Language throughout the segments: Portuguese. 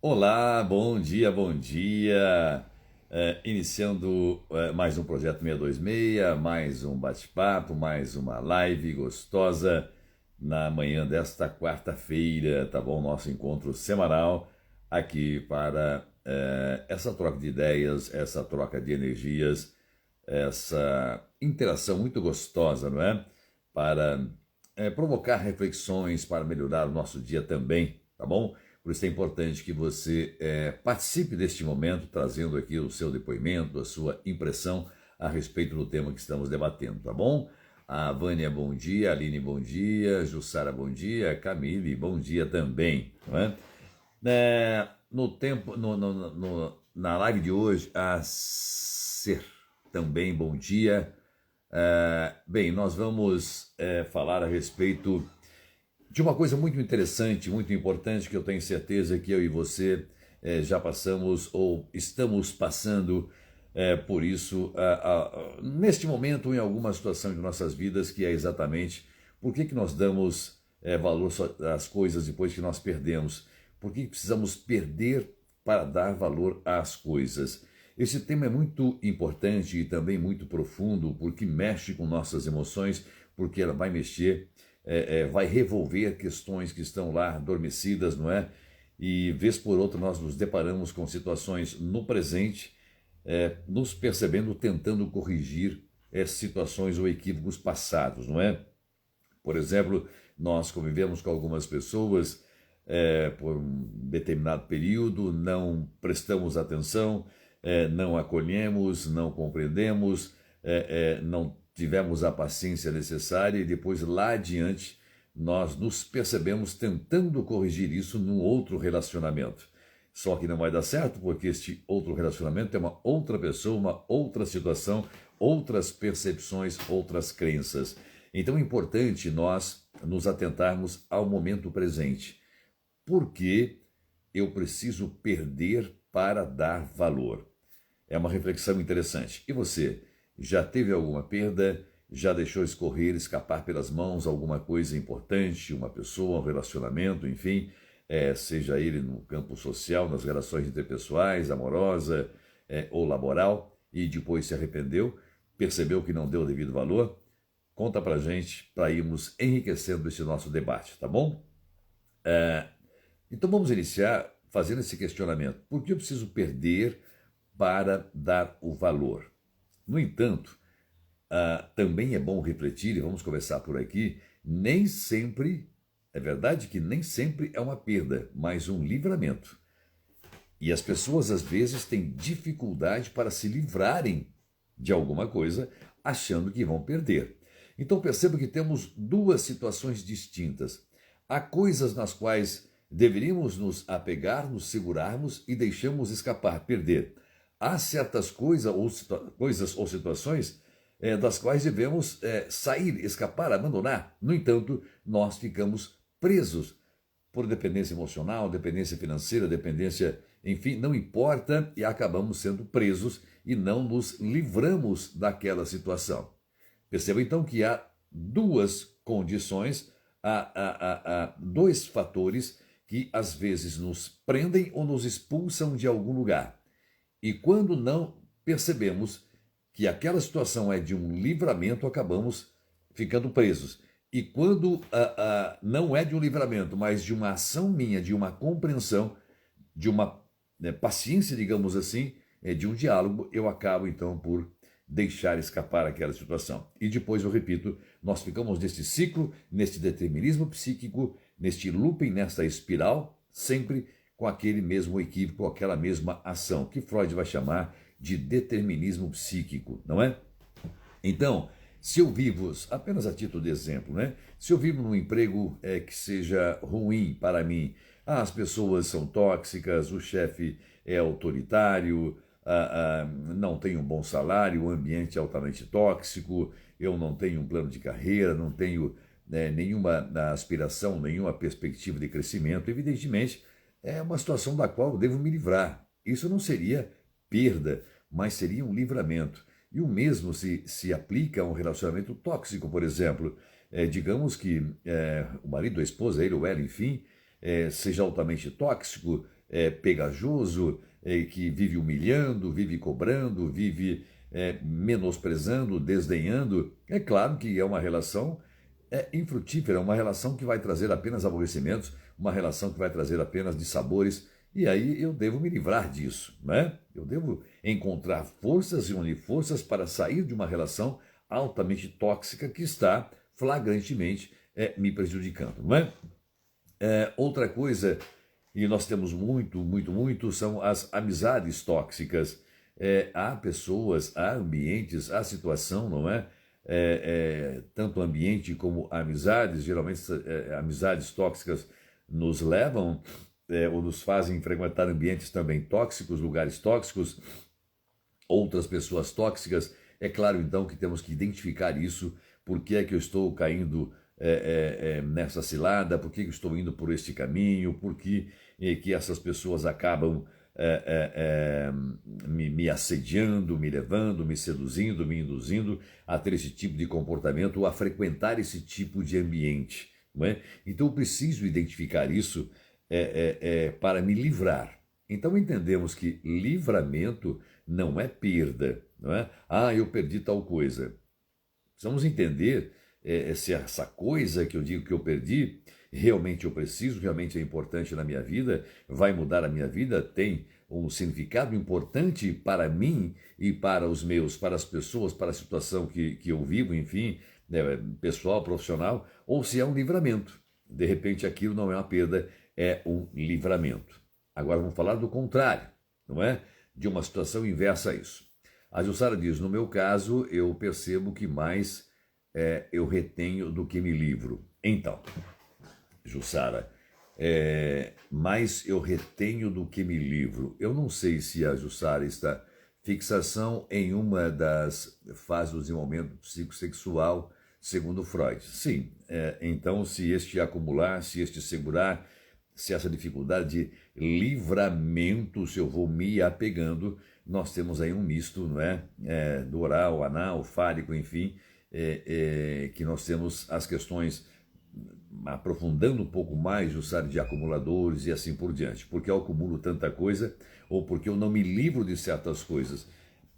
Olá, bom dia, bom dia. Iniciando mais um Projeto 626, mais um bate-papo, mais uma live gostosa na manhã desta quarta-feira, tá bom? Nosso encontro semanal aqui para essa troca de ideias, essa troca de energias, essa interação muito gostosa, não é? Para provocar reflexões, para melhorar o nosso dia também, tá bom? Por isso é importante que você participe deste momento, trazendo aqui o seu depoimento, a sua impressão a respeito do tema que estamos debatendo, tá bom? A Vânia, bom dia. A Aline, bom dia. Jussara, bom dia. Camille, bom dia também, não é? No tempo, na live de hoje, a Ser também, bom dia. Bem, nós vamos falar a respeito de uma coisa muito interessante, muito importante, que eu tenho certeza que eu e você já passamos ou estamos passando por isso neste momento, em alguma situação de nossas vidas, que é exatamente por que nós damos valor às coisas depois que nós perdemos. Por que precisamos perder para dar valor às coisas? Esse tema é muito importante e também muito profundo, porque mexe com nossas emoções, porque ela vai mexer, vai revolver questões que estão lá adormecidas, não é? E vez por outra nós nos deparamos com situações no presente, nos percebendo, tentando corrigir situações ou equívocos passados, não é? Por exemplo, nós convivemos com algumas pessoas por um determinado período, não prestamos atenção, não acolhemos, não compreendemos, não tivemos a paciência necessária e depois lá adiante nós nos percebemos tentando corrigir isso num outro relacionamento. Só que não vai dar certo porque este outro relacionamento é uma outra pessoa, uma outra situação, outras percepções, outras crenças. Então é importante nós nos atentarmos ao momento presente. Por que eu preciso perder para dar valor? É uma reflexão interessante. E você, já teve alguma perda? Já deixou escorrer, escapar pelas mãos alguma coisa importante, uma pessoa, um relacionamento, enfim, seja ele no campo social, nas relações interpessoais, amorosa ou laboral, e depois se arrependeu, percebeu que não deu o devido valor? Conta pra gente, para irmos enriquecendo esse nosso debate, tá bom? Então vamos iniciar fazendo esse questionamento. Por que eu preciso perder para dar o valor? No entanto, também é bom refletir, e vamos começar por aqui, nem sempre, é verdade que nem sempre é uma perda, mas um livramento. E as pessoas às vezes têm dificuldade para se livrarem de alguma coisa, achando que vão perder. Então perceba que temos duas situações distintas. Há coisas nas quais deveríamos nos apegar, nos segurarmos e deixamos escapar, perder. Há certas coisas ou situações das quais devemos sair, escapar, abandonar. No entanto, nós ficamos presos por dependência emocional, dependência financeira, dependência, enfim, não importa, e acabamos sendo presos e não nos livramos daquela situação. Perceba então que há duas condições, há dois fatores que às vezes nos prendem ou nos expulsam de algum lugar. E quando não percebemos que aquela situação é de um livramento, acabamos ficando presos. E quando não é de um livramento, mas de uma ação minha, de uma compreensão, de uma paciência, digamos assim, de um diálogo, eu acabo então por deixar escapar aquela situação. E depois, eu repito, nós ficamos neste ciclo, neste determinismo psíquico, neste looping, nesta espiral, sempre com aquele mesmo equívoco, aquela mesma ação, que Freud vai chamar de determinismo psíquico, não é? Então, se eu vivo, apenas a título de exemplo, né? Se eu vivo num emprego que seja ruim para mim, as pessoas são tóxicas, o chefe é autoritário, não tenho um bom salário, o ambiente é altamente tóxico, eu não tenho um plano de carreira, não tenho nenhuma aspiração, nenhuma perspectiva de crescimento, evidentemente é uma situação da qual eu devo me livrar. Isso não seria perda, mas seria um livramento. E o mesmo se aplica a um relacionamento tóxico, por exemplo. Digamos que o marido, a esposa, ele ou ela, enfim, seja altamente tóxico, pegajoso, que vive humilhando, vive cobrando, vive menosprezando, desdenhando, é claro que é uma relação infrutífera, uma relação que vai trazer apenas aborrecimentos, uma relação que vai trazer apenas dissabores, e aí eu devo me livrar disso, né? Eu devo encontrar forças e unir forças para sair de uma relação altamente tóxica que está flagrantemente me prejudicando, não é? Outra coisa, e nós temos muito, são as amizades tóxicas. Há pessoas, há ambientes, há situação, não é? Tanto ambiente como amizades, geralmente amizades tóxicas nos levam ou nos fazem frequentar ambientes também tóxicos, lugares tóxicos, outras pessoas tóxicas. É claro, então, que temos que identificar isso, por que é que eu estou caindo nessa cilada, por que eu estou indo por este caminho, por que essas pessoas acabam me assediando, me levando, me seduzindo, me induzindo a ter esse tipo de comportamento ou a frequentar esse tipo de ambiente, não é? Então eu preciso identificar isso para me livrar. Então entendemos que livramento não é perda, não é? Ah, eu perdi tal coisa. Precisamos entender se essa coisa que eu digo que eu perdi, realmente eu preciso, realmente é importante na minha vida, vai mudar a minha vida, tem um significado importante para mim e para os meus, para as pessoas, para a situação que eu vivo, enfim, né, pessoal, profissional, ou se é um livramento. De repente aquilo não é uma perda, é um livramento. Agora vamos falar do contrário, não é? De uma situação inversa a isso. A Jussara diz, no meu caso, eu percebo que mais eu retenho do que me livro. Então, Jussara, mais eu retenho do que me livro. Eu não sei se a Jussara está fixação em uma das fases do desenvolvimento psicossexual, segundo Freud. Sim, então se este acumular, se este segurar, se essa dificuldade de livramento, se eu vou me apegando, nós temos aí um misto, não é? Do oral, anal, fálico, enfim, que nós temos as questões aprofundando um pouco mais, Jussara, de acumuladores e assim por diante. Porque eu acumulo tanta coisa ou porque eu não me livro de certas coisas.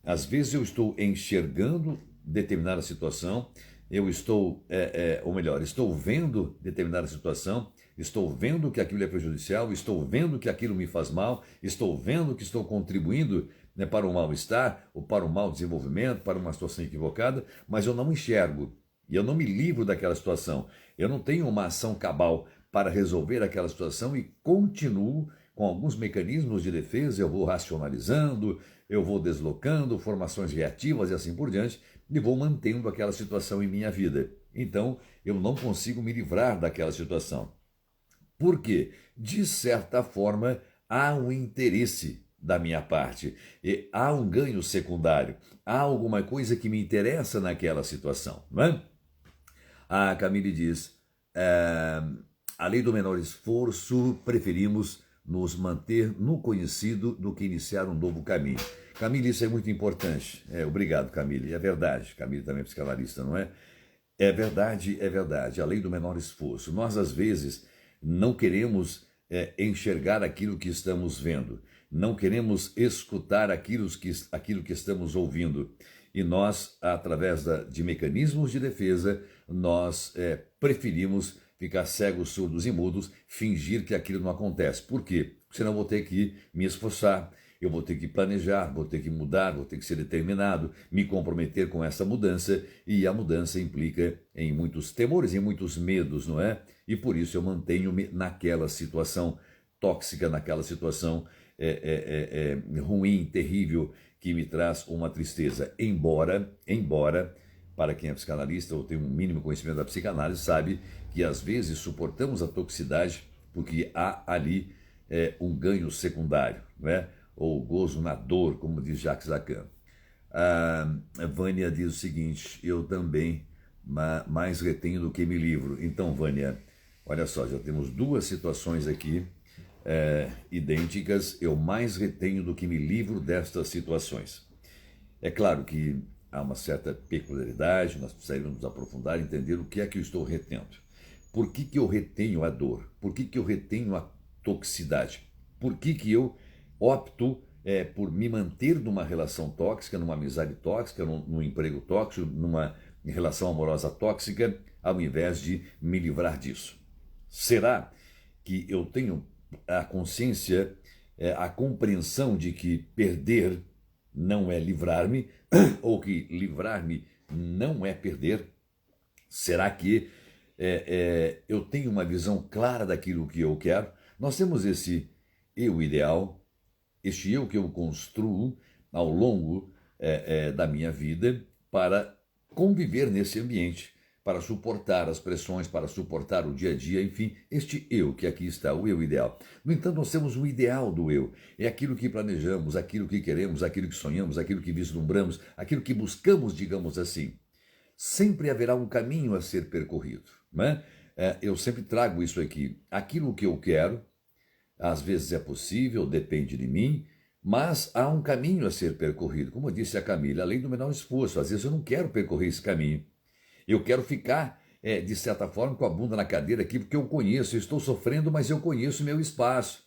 Às vezes eu estou enxergando determinada situação, eu estou, ou melhor, estou vendo determinada situação, estou vendo que aquilo é prejudicial, estou vendo que aquilo me faz mal, estou vendo que estou contribuindo, né, para um mal-estar ou para um mau desenvolvimento, para uma situação equivocada, mas eu não enxergo e eu não me livro daquela situação. Eu não tenho uma ação cabal para resolver aquela situação e continuo com alguns mecanismos de defesa, eu vou racionalizando, eu vou deslocando formações reativas e assim por diante, e vou mantendo aquela situação em minha vida. Então, eu não consigo me livrar daquela situação. Por quê? De certa forma, há um interesse da minha parte, e há um ganho secundário, há alguma coisa que me interessa naquela situação, não é? A Camille diz, a lei do menor esforço, preferimos nos manter no conhecido do que iniciar um novo caminho. Camille, isso é muito importante. Obrigado, Camille. É verdade. Camille também é psicanalista, não é? É verdade, é verdade. A lei do menor esforço. Nós, às vezes, não queremos enxergar aquilo que estamos vendo. Não queremos escutar aquilo que estamos ouvindo. E nós, através de mecanismos de defesa, nós preferimos ficar cegos, surdos e mudos, fingir que aquilo não acontece. Por quê? Porque senão eu vou ter que me esforçar, eu vou ter que planejar, vou ter que mudar, vou ter que ser determinado, me comprometer com essa mudança, e a mudança implica em muitos temores, em muitos medos, não é? E por isso eu mantenho-me naquela situação tóxica, naquela situação ruim, terrível, que me traz uma tristeza. Embora, para quem é psicanalista ou tem um mínimo conhecimento da psicanálise, sabe que às vezes suportamos a toxicidade porque há ali um ganho secundário, não é? Ou gozo na dor, como diz Jacques Lacan. A Vânia diz o seguinte, eu também mais retenho do que me livro. Então, Vânia, olha só, já temos duas situações aqui idênticas, eu mais retenho do que me livro destas situações. É claro que há uma certa peculiaridade, nós precisaríamos nos aprofundar e entender o que é que eu estou retendo. Por que eu retenho a dor? Por que eu retenho a toxicidade? Por que eu opto por me manter numa relação tóxica, numa amizade tóxica, num emprego tóxico, numa relação amorosa tóxica, ao invés de me livrar disso? Será que eu tenho a consciência, a compreensão de que perder não é livrar-me, ou que livrar-me não é perder? Será que eu tenho uma visão clara daquilo que eu quero? Nós temos esse eu ideal, este eu que eu construo ao longo da minha vida para conviver nesse ambiente, para suportar as pressões, para suportar o dia a dia, enfim, este eu que aqui está, o eu ideal. No entanto, nós temos o ideal do eu. É aquilo que planejamos, aquilo que queremos, aquilo que sonhamos, aquilo que vislumbramos, aquilo que buscamos, digamos assim. Sempre haverá um caminho a ser percorrido, né? Eu sempre trago isso aqui. Aquilo que eu quero, às vezes é possível, depende de mim, mas há um caminho a ser percorrido. Como disse a Camila, além do menor esforço, às vezes eu não quero percorrer esse caminho. Eu quero ficar, de certa forma, com a bunda na cadeira aqui, porque eu conheço, eu estou sofrendo, mas eu conheço o meu espaço.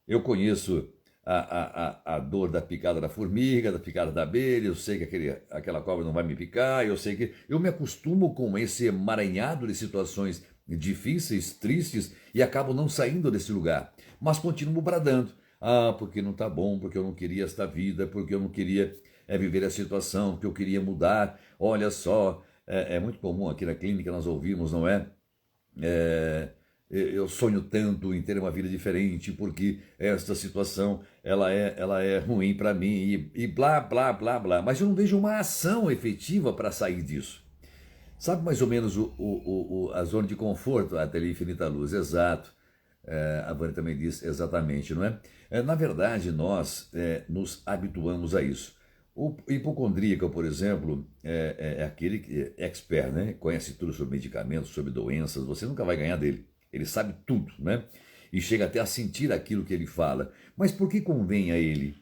Eu conheço a dor da picada da formiga, da picada da abelha, eu sei que aquela cobra não vai me picar, eu sei que... Eu me acostumo com esse emaranhado de situações difíceis, tristes, e acabo não saindo desse lugar. Mas continuo bradando. Porque não está bom, porque eu não queria esta vida, porque eu não queria viver a situação, porque eu queria mudar. Olha só, é muito comum aqui na clínica nós ouvimos, não é? Eu sonho tanto em ter uma vida diferente porque esta situação ela é ruim para mim e blá, blá, blá, blá. Mas eu não vejo uma ação efetiva para sair disso. Sabe mais ou menos a zona de conforto, a tele infinita luz, exato. A Vânia também diz exatamente, não é? Na verdade, nós nos habituamos a isso. O hipocondríaco, por exemplo, é aquele que é expert, né? Conhece tudo sobre medicamentos, sobre doenças, você nunca vai ganhar dele. Ele sabe tudo, né? E chega até a sentir aquilo que ele fala. Mas por que convém a ele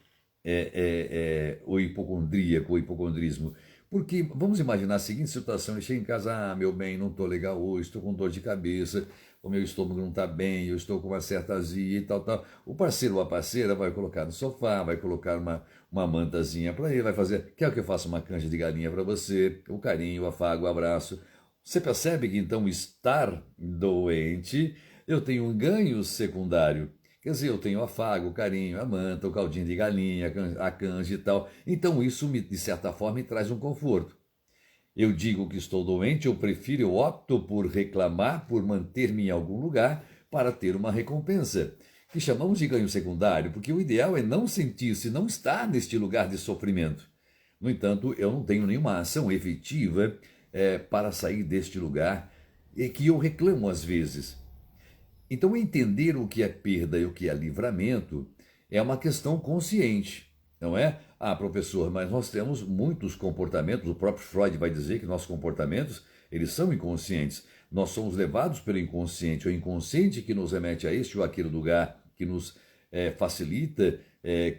o hipocondríaco, o hipocondrismo? Porque vamos imaginar a seguinte situação: ele chega em casa, meu bem, não estou legal hoje, estou com dor de cabeça, o meu estômago não está bem, eu estou com uma certa azia e tal, tal. O parceiro ou a parceira vai colocar no sofá, vai colocar uma mantazinha para ele, vai fazer, quer que eu faça uma canja de galinha para você, o carinho, o afago, o abraço. Você percebe que então estar doente, eu tenho um ganho secundário. Quer dizer, eu tenho o afago, o carinho, a manta, o caldinho de galinha, a canja e tal. Então isso, de certa forma, me traz um conforto. Eu digo que estou doente, eu opto por reclamar, por manter-me em algum lugar para ter uma recompensa, que chamamos de ganho secundário, porque o ideal é não sentir-se, não estar neste lugar de sofrimento. No entanto, eu não tenho nenhuma ação efetiva para sair deste lugar que eu reclamo às vezes. Então, entender o que é perda e o que é livramento é uma questão consciente, não é? Professor, mas nós temos muitos comportamentos, o próprio Freud vai dizer que nossos comportamentos, eles são inconscientes. Nós somos levados pelo inconsciente, o inconsciente que nos remete a este ou aquele lugar, que nos facilita,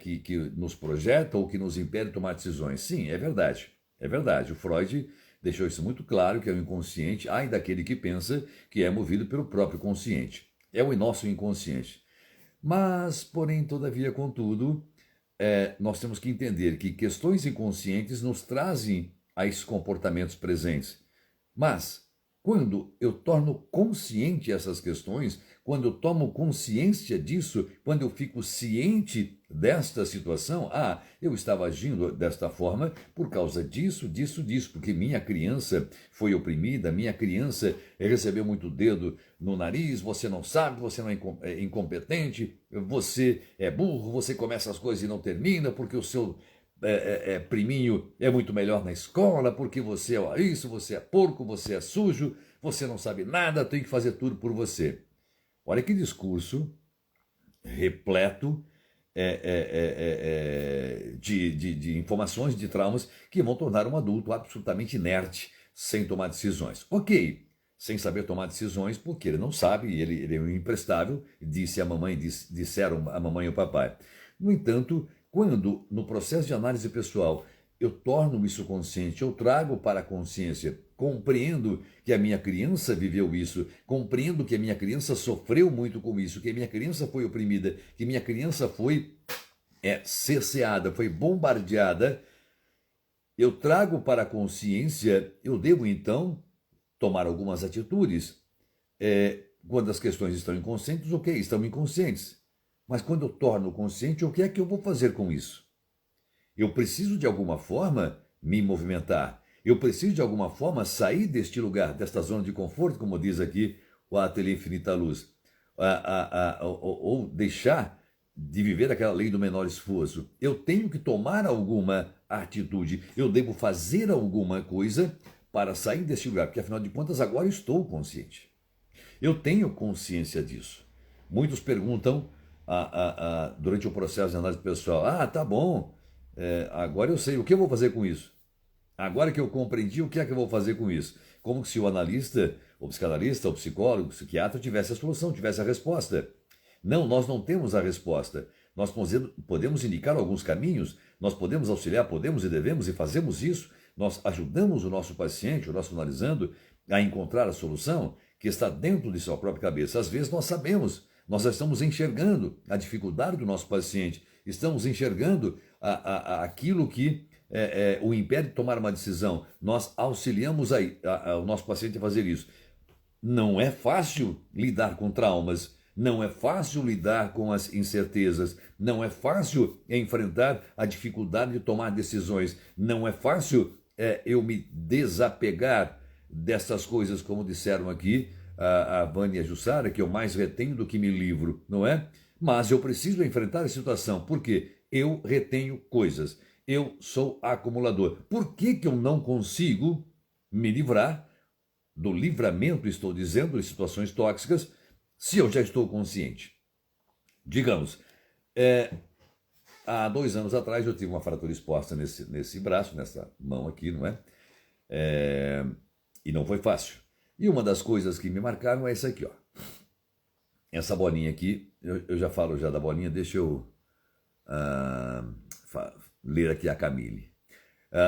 que nos projeta ou que nos impede de tomar decisões. Sim, é verdade, é verdade. O Freud deixou isso muito claro, que é o inconsciente, ai daquele que pensa que é movido pelo próprio consciente. É o nosso inconsciente. Mas, porém, todavia, contudo, nós temos que entender que questões inconscientes nos trazem a esses comportamentos presentes. Mas, quando eu torno consciente essas questões, quando eu tomo consciência disso, quando eu fico ciente desta situação, eu estava agindo desta forma por causa disso, disso, disso, porque minha criança foi oprimida, minha criança recebeu muito dedo no nariz, você não sabe, você não é incompetente, você é burro, você começa as coisas e não termina, porque o seu priminho é muito melhor na escola, porque você é isso, você é porco, você é sujo, você não sabe nada, tem que fazer tudo por você. Olha que discurso repleto de informações, de traumas que vão tornar um adulto absolutamente inerte, sem tomar decisões. Ok, sem saber tomar decisões, porque ele não sabe, ele é um imprestável, disse a mamãe, disseram a mamãe e o papai. No entanto, quando no processo de análise pessoal eu torno isso consciente, eu trago para a consciência compreendo que a minha criança viveu isso, compreendo que a minha criança sofreu muito com isso, que a minha criança foi oprimida, que minha criança foi cerceada, foi bombardeada, eu trago para a consciência, eu devo então tomar algumas atitudes. Quando as questões estão inconscientes, ok, estão inconscientes. Mas quando eu torno consciente, o que é que eu vou fazer com isso? Eu preciso de alguma forma me movimentar. Eu preciso de alguma forma sair deste lugar, desta zona de conforto, como diz aqui o Ateliê Infinita Luz. Ou deixar de viver aquela lei do menor esforço. Eu tenho que tomar alguma atitude. Eu devo fazer alguma coisa para sair deste lugar, porque afinal de contas agora eu estou consciente. Eu tenho consciência disso. Muitos perguntam durante o processo de análise pessoal, tá bom, agora eu sei, o que eu vou fazer com isso? Agora que eu compreendi, o que é que eu vou fazer com isso? Como se o analista, o psicanalista, o psicólogo, o psiquiatra tivesse a solução, tivesse a resposta. Não, nós não temos a resposta. Nós podemos indicar alguns caminhos, nós podemos auxiliar, podemos e devemos e fazemos isso. Nós ajudamos o nosso paciente, o nosso analisando, a encontrar a solução que está dentro de sua própria cabeça. Às vezes nós sabemos, nós já estamos enxergando a dificuldade do nosso paciente, estamos enxergando aquilo que o impede de tomar uma decisão. Nós auxiliamos o nosso paciente a fazer isso. Não é fácil lidar com traumas, não é fácil lidar com as incertezas, não é fácil enfrentar a dificuldade de tomar decisões, não é fácil eu me desapegar dessas coisas, como disseram aqui a Vânia e a Jussara, que eu mais retenho do que me livro, não é? Mas eu preciso enfrentar a situação, porque eu retenho coisas, eu sou acumulador. Por que eu não consigo me livrar do livramento, estou dizendo, de situações tóxicas, se eu já estou consciente? Digamos, há 2 anos atrás eu tive uma fratura exposta nesse braço, nessa mão aqui, não é? E não foi fácil. E uma das coisas que me marcaram é essa aqui, ó. Essa bolinha aqui, eu já falo já da bolinha, deixa eu ler aqui a Camille.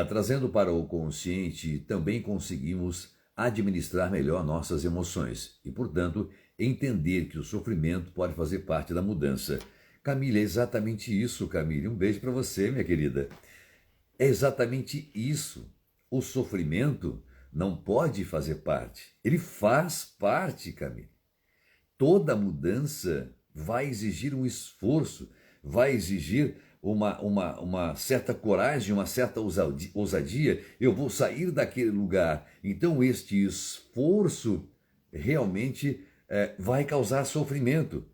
Trazendo para o consciente, também conseguimos administrar melhor nossas emoções e, portanto, entender que o sofrimento pode fazer parte da mudança. Camille, é exatamente isso, Camille. Um beijo para você, minha querida. É exatamente isso. O sofrimento não pode fazer parte. Ele faz parte, Camille. Toda mudança vai exigir um esforço, vai exigir uma certa coragem, uma certa ousadia. Eu vou sair daquele lugar. Então, este esforço realmente vai causar sofrimento.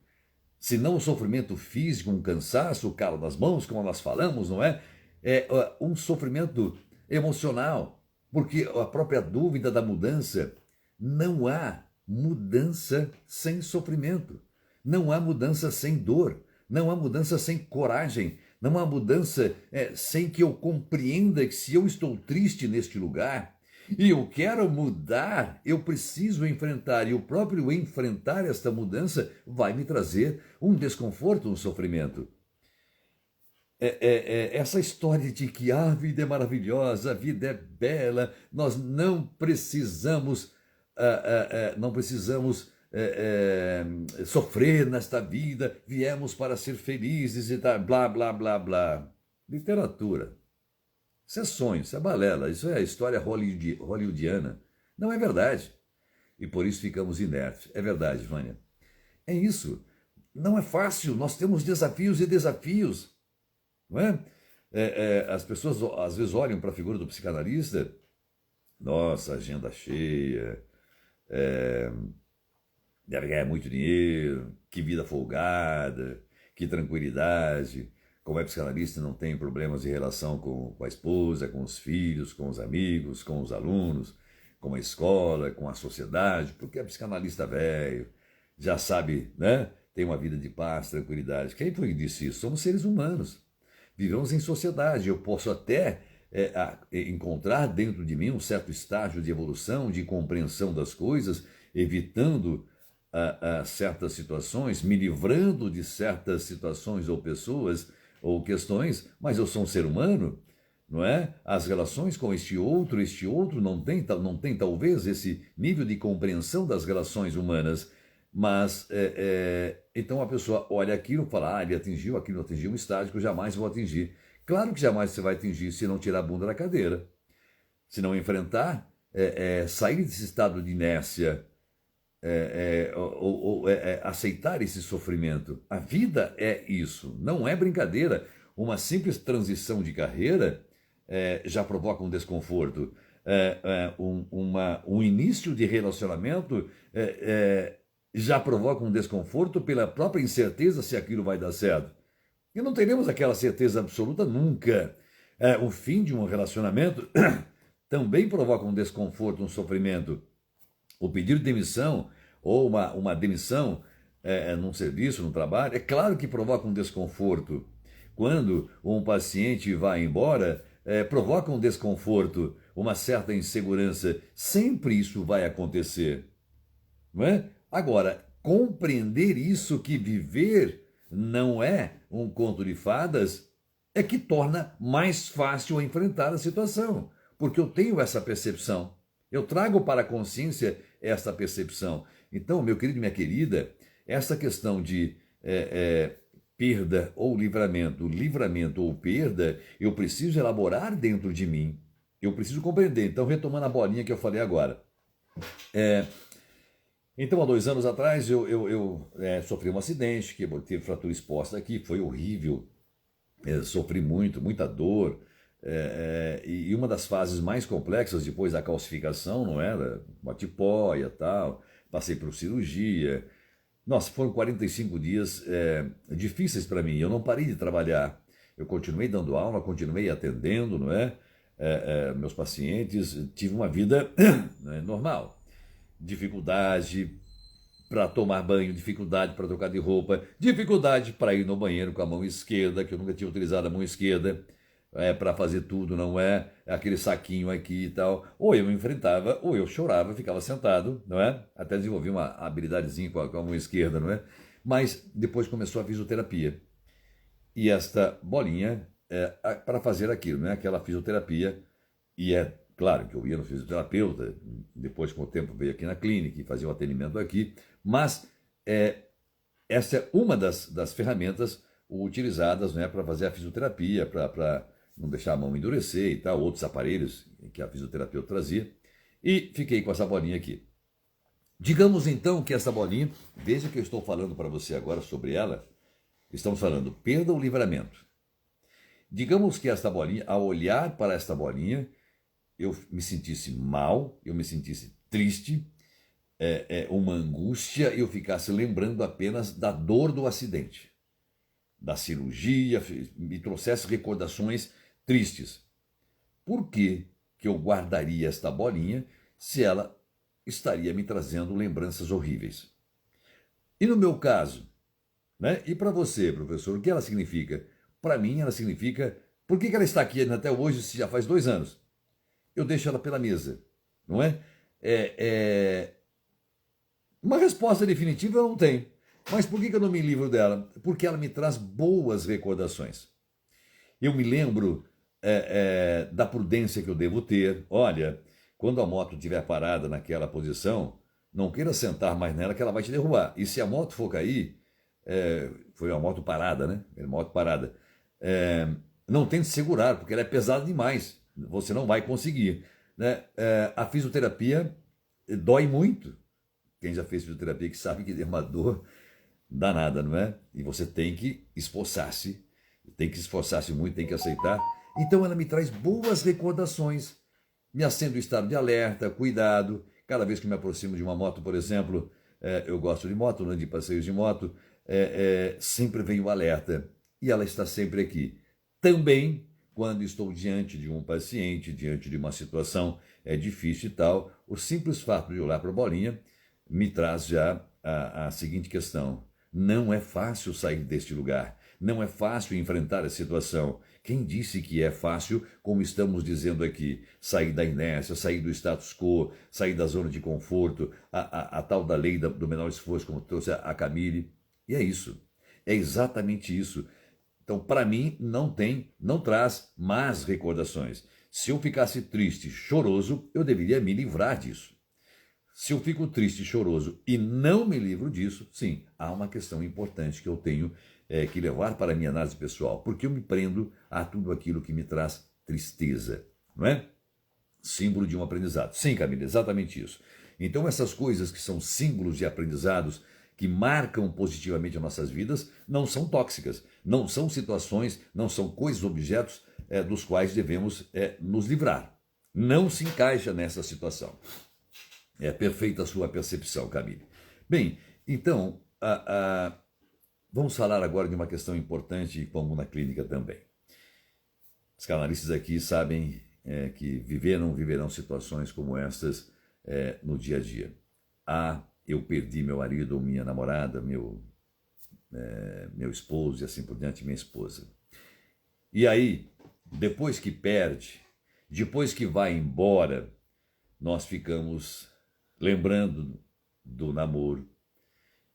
Se não o sofrimento físico, um cansaço, o calo das mãos, como nós falamos, não é? Um sofrimento emocional, porque a própria dúvida da mudança, não há mudança sem sofrimento, não há mudança sem dor, não há mudança sem coragem, não há mudança sem que eu compreenda que se eu estou triste neste lugar e eu quero mudar, eu preciso enfrentar, e o próprio enfrentar esta mudança vai me trazer um desconforto, um sofrimento. Essa história de que a vida é maravilhosa, a vida é bela, nós não precisamos sofrer nesta vida, viemos para ser felizes e tal, blá, blá, blá, blá. Literatura. Isso é sonho, isso é balela, isso é a história hollywoodiana. Não é verdade. E por isso ficamos inertes. É verdade, Vânia. É isso. Não é fácil, nós temos desafios e desafios. Não é? As pessoas às vezes olham para a figura do psicanalista, nossa, agenda cheia, deve ganhar muito dinheiro, que vida folgada, que tranquilidade. Como é psicanalista, não tem problemas de relação com a esposa, com os filhos, com os amigos, com os alunos, com a escola, com a sociedade, porque é psicanalista velho, já sabe, né? Tem uma vida de paz, tranquilidade. Quem foi que disse isso? Somos seres humanos. Vivemos em sociedade. Eu posso até encontrar dentro de mim um certo estágio de evolução, de compreensão das coisas, evitando certas situações, me livrando de certas situações ou pessoas ou questões, mas eu sou um ser humano, não é? As relações com este outro não tem talvez esse nível de compreensão das relações humanas, mas então a pessoa olha aquilo e fala, ele atingiu aquilo, atingiu um estágio que eu jamais vou atingir. Claro que jamais você vai atingir se não tirar a bunda da cadeira, se não enfrentar, sair desse estado de inércia, aceitar esse sofrimento. A vida é isso, não é brincadeira. Uma simples transição de carreira já provoca um desconforto. Um início de relacionamento já provoca um desconforto pela própria incerteza se aquilo vai dar certo. E não teremos aquela certeza absoluta nunca. O fim de um relacionamento também provoca um desconforto, um sofrimento. O pedido de demissão ou uma demissão num serviço, num trabalho, é claro que provoca um desconforto. Quando um paciente vai embora, provoca um desconforto, uma certa insegurança. Sempre isso vai acontecer. Não é? Agora, compreender isso, que viver não é um conto de fadas, é que torna mais fácil enfrentar a situação. Porque eu tenho essa percepção. Eu trago para a consciência essa percepção. Então, meu querido e minha querida, essa questão de perda ou livramento ou perda, eu preciso elaborar dentro de mim. Eu preciso compreender. Então, retomando a bolinha que eu falei agora. Então, há 2 anos atrás, eu sofri um acidente, que tive fratura exposta aqui, foi horrível. Sofri muita dor. E uma das fases mais complexas depois da calcificação, não era? Uma tipóia e tal, passei por cirurgia. Nossa, foram 45 dias difíceis para mim. Eu não parei de trabalhar. Eu continuei dando aula, continuei atendendo, não é? Meus pacientes. Tive uma vida normal. Dificuldade para tomar banho, dificuldade para trocar de roupa, dificuldade para ir no banheiro com a mão esquerda, que eu nunca tinha utilizado a mão esquerda. Para fazer tudo, não é? Aquele saquinho aqui e tal. Ou eu enfrentava, ou eu chorava, ficava sentado, não é? Até desenvolvi uma habilidadezinha com a mão esquerda, não é? Mas depois começou a fisioterapia. E esta bolinha para fazer aquilo, né? Aquela fisioterapia. E claro que eu ia no fisioterapeuta, depois com o tempo veio aqui na clínica e fazia um atendimento aqui. Mas essa é uma das ferramentas utilizadas, né, para fazer a fisioterapia, para não deixar a mão endurecer e tal, outros aparelhos que a fisioterapeuta trazia, e fiquei com essa bolinha aqui. Digamos então que essa bolinha, veja que eu estou falando para você agora sobre ela, estamos falando perda ou livramento. Digamos que esta bolinha, ao olhar para esta bolinha, eu me sentisse mal, eu me sentisse triste, uma angústia, e eu ficasse lembrando apenas da dor do acidente, da cirurgia, me trouxesse recordações tristes. Por que eu guardaria esta bolinha se ela estaria me trazendo lembranças horríveis? E no meu caso, né? E para você, professor, o que ela significa? Para mim, ela significa... Por que ela está aqui até hoje, se já faz 2 anos? Eu deixo ela pela mesa, não é? Uma resposta definitiva eu não tenho. Mas por que eu não me livro dela? Porque ela me traz boas recordações. Eu me lembro da prudência que eu devo ter. Olha, quando a moto estiver parada naquela posição, não queira sentar mais nela que ela vai te derrubar. E se a moto for cair, foi uma moto parada, né? Moto parada. Não tente segurar, porque ela é pesada demais. Você não vai conseguir. Né? A fisioterapia dói muito. Quem já fez fisioterapia que sabe que é uma dor danada, não é? E você tem que esforçar-se muito, tem que aceitar. Então ela me traz boas recordações, me acende o estado de alerta, cuidado. Cada vez que me aproximo de uma moto, por exemplo, eu gosto de moto, né, de passeios de moto, sempre vem o alerta. E ela está sempre aqui. Também quando estou diante de um paciente, diante de uma situação difícil e tal, o simples fato de olhar para a bolinha me traz já a seguinte questão. Não é fácil sair deste lugar. Não é fácil enfrentar a situação. Quem disse que é fácil, como estamos dizendo aqui, sair da inércia, sair do status quo, sair da zona de conforto, a tal da lei do menor esforço, como trouxe a Camille. E é isso. É exatamente isso. Então, para mim, não traz más recordações. Se eu ficasse triste, choroso, eu deveria me livrar disso. Se eu fico triste, choroso e não me livro disso, sim, há uma questão importante que eu tenho que levar para a minha análise pessoal, porque eu me prendo a tudo aquilo que me traz tristeza, não é? Símbolo de um aprendizado. Sim, Camila, exatamente isso. Então, essas coisas que são símbolos de aprendizados, que marcam positivamente as nossas vidas, não são tóxicas, não são situações, não são coisas, objetos dos quais devemos nos livrar. Não se encaixa nessa situação. É perfeita a sua percepção, Camille. Bem, então, vamos falar agora de uma questão importante, como na clínica também. Os canalistas aqui sabem que viverão situações como estas no dia a dia. Eu perdi meu marido ou minha namorada, meu esposo e assim por diante, minha esposa. E aí, depois que perde, depois que vai embora, nós ficamos lembrando do namoro,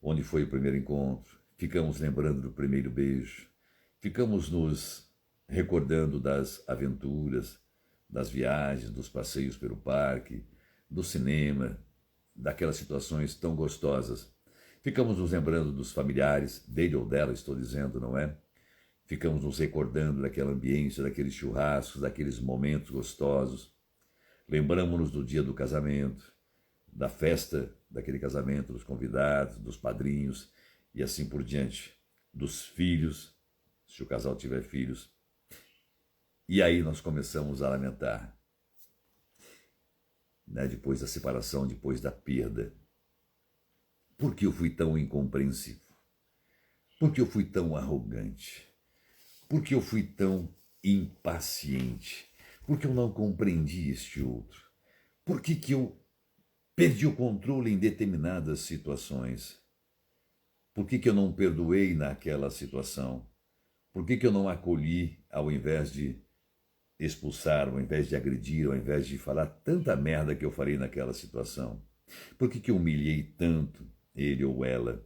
onde foi o primeiro encontro, ficamos lembrando do primeiro beijo, ficamos nos recordando das aventuras, das viagens, dos passeios pelo parque, do cinema, daquelas situações tão gostosas. Ficamos nos lembrando dos familiares, dele ou dela, estou dizendo, não é? Ficamos nos recordando daquela ambiência, daqueles churrascos, daqueles momentos gostosos. Lembramos-nos do dia do casamento, da festa daquele casamento, dos convidados, dos padrinhos e assim por diante, dos filhos, se o casal tiver filhos. E aí nós começamos a lamentar, né? Depois da separação, depois da perda. Por que eu fui tão incompreensivo? Por que eu fui tão arrogante? Por que eu fui tão impaciente? Por que eu não compreendi este outro? Por que eu perdi o controle em determinadas situações? Por que eu não perdoei naquela situação? Por que eu não acolhi ao invés de expulsar, ao invés de agredir, ao invés de falar tanta merda que eu falei naquela situação? Por que eu humilhei tanto ele ou ela?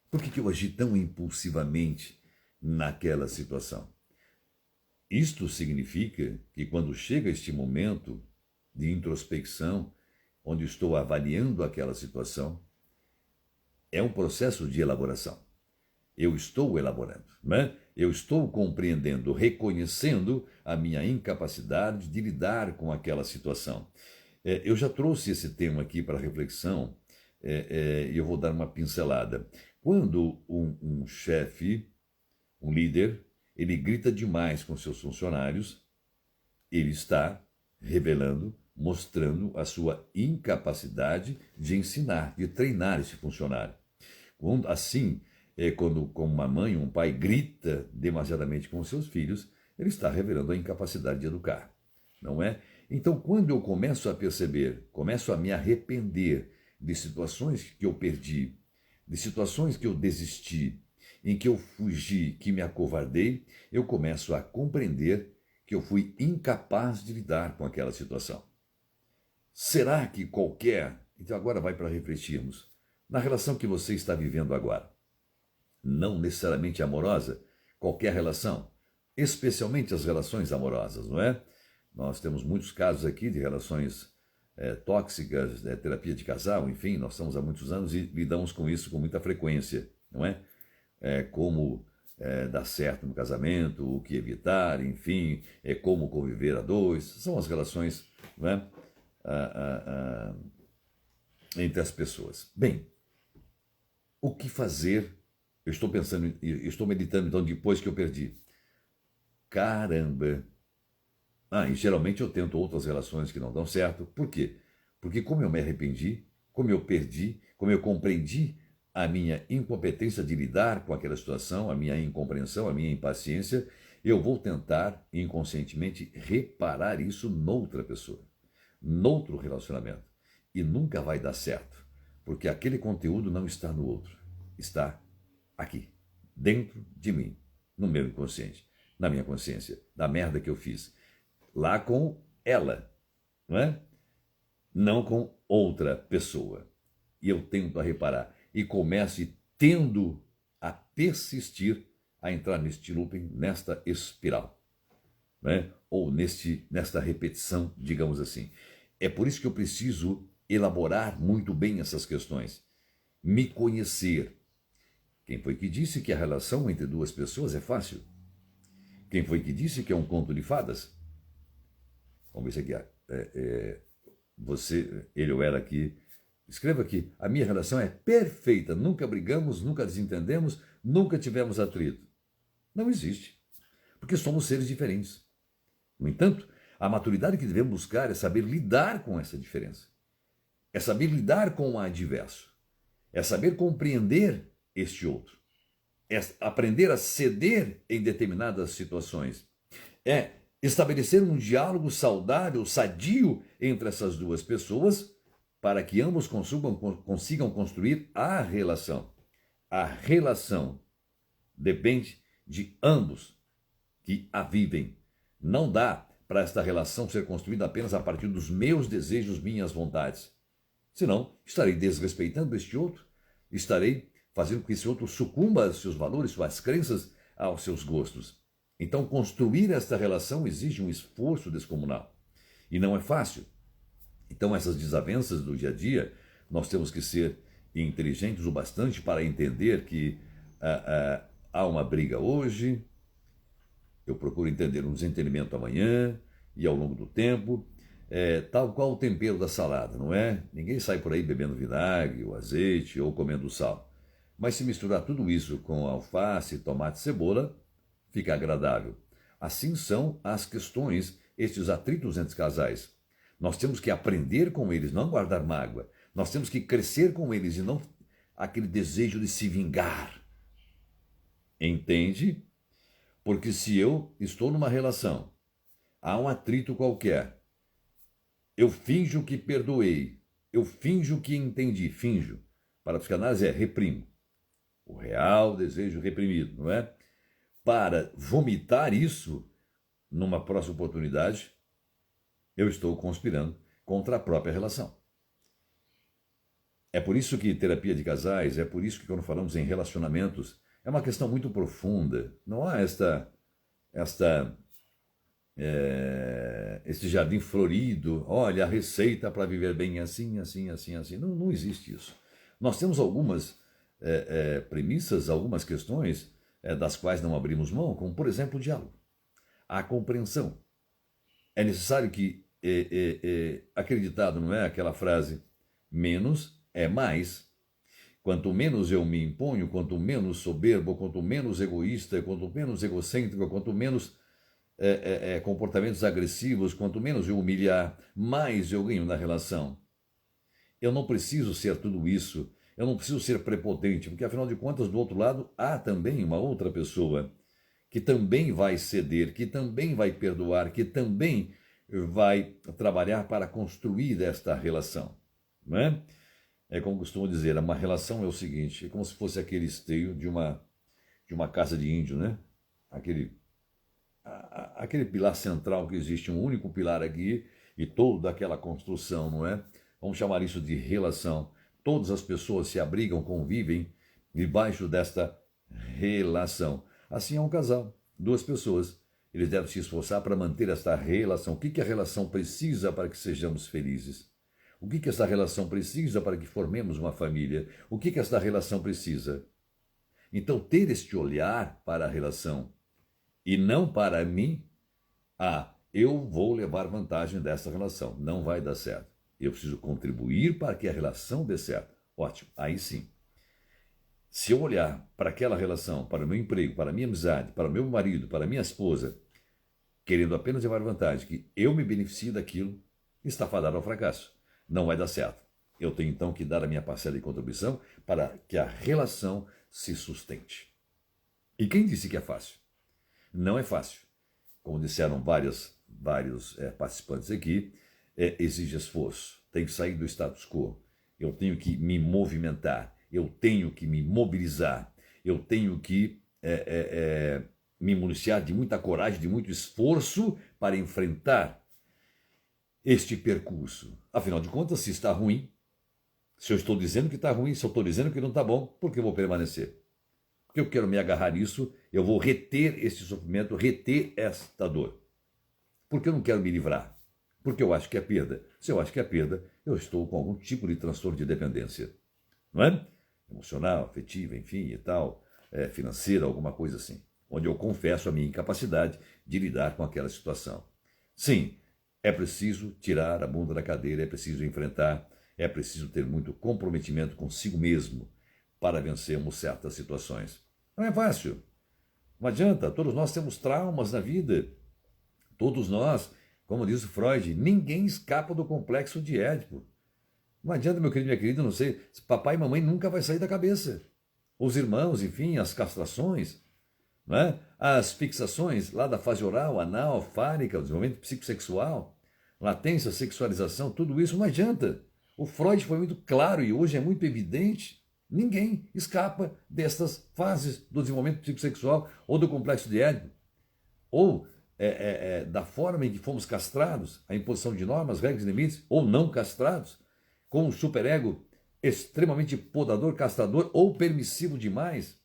Por que eu agi tão impulsivamente naquela situação? Isto significa que quando chega este momento de introspecção, onde estou avaliando aquela situação, é um processo de elaboração. Eu estou elaborando, né? Eu estou compreendendo, reconhecendo a minha incapacidade de lidar com aquela situação. Eu já trouxe esse tema aqui para reflexão e eu vou dar uma pincelada. Quando um chefe, um líder, ele grita demais com seus funcionários, ele está revelando, mostrando a sua incapacidade de ensinar, de treinar esse funcionário. Assim, quando como uma mãe, um pai grita demasiadamente com seus filhos, ele está revelando a incapacidade de educar, não é? Então, quando eu começo a perceber, começo a me arrepender de situações que eu perdi, de situações que eu desisti, em que eu fugi, que me acovardei, eu começo a compreender que eu fui incapaz de lidar com aquela situação. Será que então agora vai para refletirmos, na relação que você está vivendo agora, não necessariamente amorosa, qualquer relação, especialmente as relações amorosas, não é? Nós temos muitos casos aqui de relações tóxicas, terapia de casal, enfim, nós estamos há muitos anos e lidamos com isso com muita frequência, não é? Como dar certo no casamento, o que evitar, enfim, como conviver a dois, são as relações, não é? Entre as pessoas. Bem, o que fazer? Eu estou pensando, estou meditando então depois que eu perdi. Caramba! E geralmente eu tento outras relações que não dão certo. Por quê? Porque como eu me arrependi, como eu perdi, como eu compreendi a minha incompetência de lidar com aquela situação, a minha incompreensão, a minha impaciência, eu vou tentar inconscientemente reparar isso noutra pessoa, noutro relacionamento. E nunca vai dar certo, porque aquele conteúdo não está no outro, está aqui, dentro de mim, no meu inconsciente, na minha consciência, da merda que eu fiz, lá com ela, não é? Não com outra pessoa. E eu tento a reparar, e começo e tendo a persistir a entrar neste looping, nesta espiral, né? Ou nesta repetição, digamos assim. É por isso que eu preciso elaborar muito bem essas questões, me conhecer. Quem foi que disse que a relação entre duas pessoas é fácil? Quem foi que disse que é um conto de fadas? Vamos ver se aqui. Você, ele ou ela aqui, escreva aqui. A minha relação é perfeita. Nunca brigamos, nunca desentendemos, nunca tivemos atrito. Não existe. Porque somos seres diferentes. No entanto, a maturidade que devemos buscar é saber lidar com essa diferença. É saber lidar com o adverso. É saber compreender este outro. É aprender a ceder em determinadas situações. É estabelecer um diálogo saudável, sadio entre essas duas pessoas, para que ambos consigam construir a relação. A relação depende de ambos que a vivem. Não dá para esta relação ser construída apenas a partir dos meus desejos, minhas vontades. Senão, estarei desrespeitando este outro, estarei fazendo com que esse outro sucumba aos seus valores, suas crenças, aos seus gostos. Então, construir esta relação exige um esforço descomunal. E não é fácil. Então, essas desavenças do dia a dia, nós temos que ser inteligentes o bastante para entender que há uma briga hoje, eu procuro entender um desentendimento amanhã e ao longo do tempo, tal qual o tempero da salada, não é? Ninguém sai por aí bebendo vinagre, ou azeite, ou comendo sal. Mas se misturar tudo isso com alface, tomate e cebola, fica agradável. Assim são as questões, estes atritos entre casais. Nós temos que aprender com eles, não guardar mágoa. Nós temos que crescer com eles e não aquele desejo de se vingar. Entende? Porque se eu estou numa relação, há um atrito qualquer, eu finjo que perdoei, eu finjo que entendi, finjo. Para a psicanálise é reprimo. O real desejo reprimido, não é? Para vomitar isso numa próxima oportunidade, eu estou conspirando contra a própria relação. É por isso que terapia de casais, é por isso que quando falamos em relacionamentos, é uma questão muito profunda. Não há este jardim florido, olha, a receita para viver bem assim, assim, assim, assim. Não, não existe isso. Nós temos algumas premissas, algumas questões das quais não abrimos mão, como, por exemplo, o diálogo, a compreensão. É necessário que, acreditado, não é aquela frase, menos é mais. Quanto menos eu me imponho, quanto menos soberbo, quanto menos egoísta, quanto menos egocêntrico, quanto menos comportamentos agressivos, quanto menos eu humilhar, mais eu ganho na relação. Eu não preciso ser tudo isso, eu não preciso ser prepotente, porque afinal de contas, do outro lado, há também uma outra pessoa que também vai ceder, que também vai perdoar, que também vai trabalhar para construir esta relação. Não é? É como costumo dizer, uma relação é o seguinte, é como se fosse aquele esteio de uma casa de índio, né? Aquele pilar central que existe, um único pilar aqui, e toda aquela construção, não é? Vamos chamar isso de relação. Todas as pessoas se abrigam, convivem debaixo desta relação. Assim é um casal, duas pessoas. Eles devem se esforçar para manter esta relação. O que a relação precisa para que sejamos felizes? O que essa relação precisa para que formemos uma família? O que essa relação precisa? Então, ter este olhar para a relação e não para mim, eu vou levar vantagem dessa relação. Não vai dar certo. Eu preciso contribuir para que a relação dê certo. Ótimo, aí sim. Se eu olhar para aquela relação, para o meu emprego, para a minha amizade, para o meu marido, para a minha esposa, querendo apenas levar vantagem, que eu me beneficie daquilo, está fadado ao fracasso. Não vai dar certo. Eu tenho então que dar a minha parcela de contribuição para que a relação se sustente. E quem disse que é fácil? Não é fácil. Como disseram vários participantes aqui, exige esforço. Tenho que sair do status quo. Eu tenho que me movimentar. Eu tenho que me mobilizar. Eu tenho que me municiar de muita coragem, de muito esforço para enfrentar este percurso. Afinal de contas, se está ruim, se eu estou dizendo que está ruim, se eu estou dizendo que não está bom, por que eu vou permanecer? porque eu quero me agarrar nisso, eu vou reter esse sofrimento, reter esta dor. Porque eu não quero me livrar. Porque eu acho que é perda. Se eu acho que é perda, eu estou com algum tipo de transtorno de dependência. Não é? Emocional, afetiva, enfim, e tal, financeira, alguma coisa assim. Onde eu confesso a minha incapacidade de lidar com aquela situação. Sim, é preciso tirar a bunda da cadeira, é preciso enfrentar, é preciso ter muito comprometimento consigo mesmo para vencermos certas situações. Não é fácil. Não adianta, todos nós temos traumas na vida. Todos nós, como diz o Freud, ninguém escapa do complexo de Édipo. Não adianta, meu querido, minha querida, não sei, papai e mamãe nunca vai sair da cabeça. Os irmãos, enfim, as castrações, não é? As fixações lá da fase oral, anal, fálica, o desenvolvimento psicossexual, latência, sexualização, tudo isso não adianta. O Freud foi muito claro e hoje é muito evidente. Ninguém escapa destas fases do desenvolvimento psicossexual ou do complexo de Édipo. Ou da forma em que fomos castrados, a imposição de normas, regras e limites, ou não castrados, com um superego extremamente podador, castrador ou permissivo demais,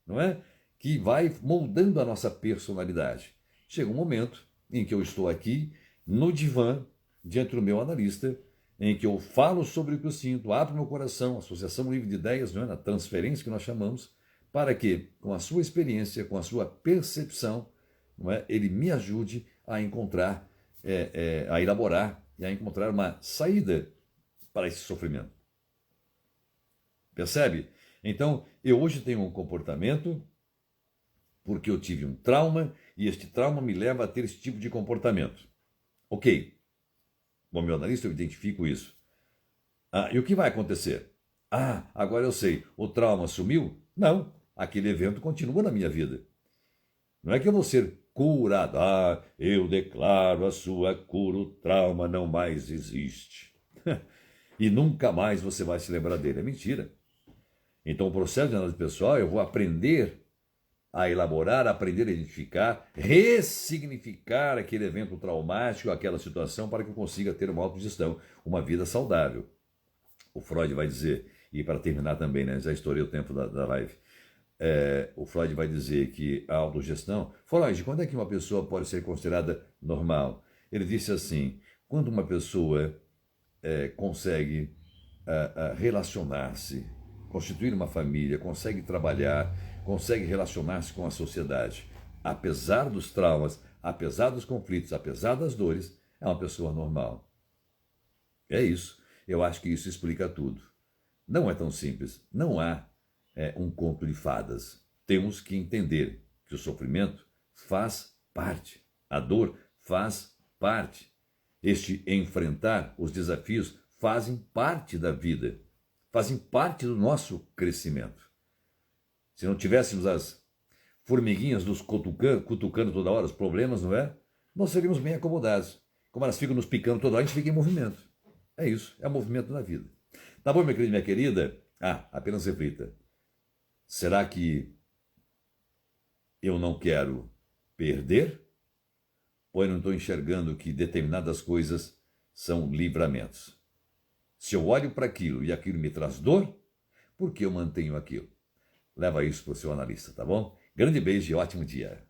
não é? Que vai moldando a nossa personalidade. Chega um momento em que eu estou aqui, no divã, diante do meu analista, em que eu falo sobre o que eu sinto, abro meu coração, associação livre de ideias, não é? Na transferência que nós chamamos, para que, com a sua experiência, com a sua percepção, não é? Ele me ajude a encontrar, a elaborar e a encontrar uma saída para esse sofrimento. Percebe? Então, eu hoje tenho um comportamento porque eu tive um trauma e este trauma me leva a ter esse tipo de comportamento. Ok. Bom, meu analista, eu identifico isso. E o que vai acontecer? Agora eu sei. O trauma sumiu? Não. Aquele evento continua na minha vida. Não é que eu vou ser curado. Eu declaro a sua cura, o trauma não mais existe. E nunca mais você vai se lembrar dele. É mentira. Então, o processo de análise pessoal, eu vou aprender a elaborar, aprender a identificar, ressignificar aquele evento traumático, aquela situação, para que eu consiga ter uma autogestão, uma vida saudável. O Freud vai dizer, e para terminar também, né, já estourei o tempo da live, o Freud vai dizer que a autogestão... Freud, quando é que uma pessoa pode ser considerada normal? Ele disse assim, quando uma pessoa consegue relacionar-se, constituir uma família, consegue trabalhar, consegue relacionar-se com a sociedade, apesar dos traumas, apesar dos conflitos, apesar das dores, é uma pessoa normal. É isso. Eu acho que isso explica tudo. Não é tão simples. Não há um conto de fadas. Temos que entender que o sofrimento faz parte. A dor faz parte. Este enfrentar os desafios fazem parte da vida. Fazem parte do nosso crescimento. Se não tivéssemos as formiguinhas nos cutucando toda hora, os problemas, não é? Nós seríamos bem acomodados. Como elas ficam nos picando toda hora, a gente fica em movimento. É isso, é o movimento da vida. Tá bom, meu querido, minha querida? Apenas reflita. Será que eu não quero perder? Ou eu não estou enxergando que determinadas coisas são livramentos? Se eu olho para aquilo e aquilo me traz dor, por que eu mantenho aquilo? Leva isso para o seu analista, tá bom? Grande beijo e ótimo dia.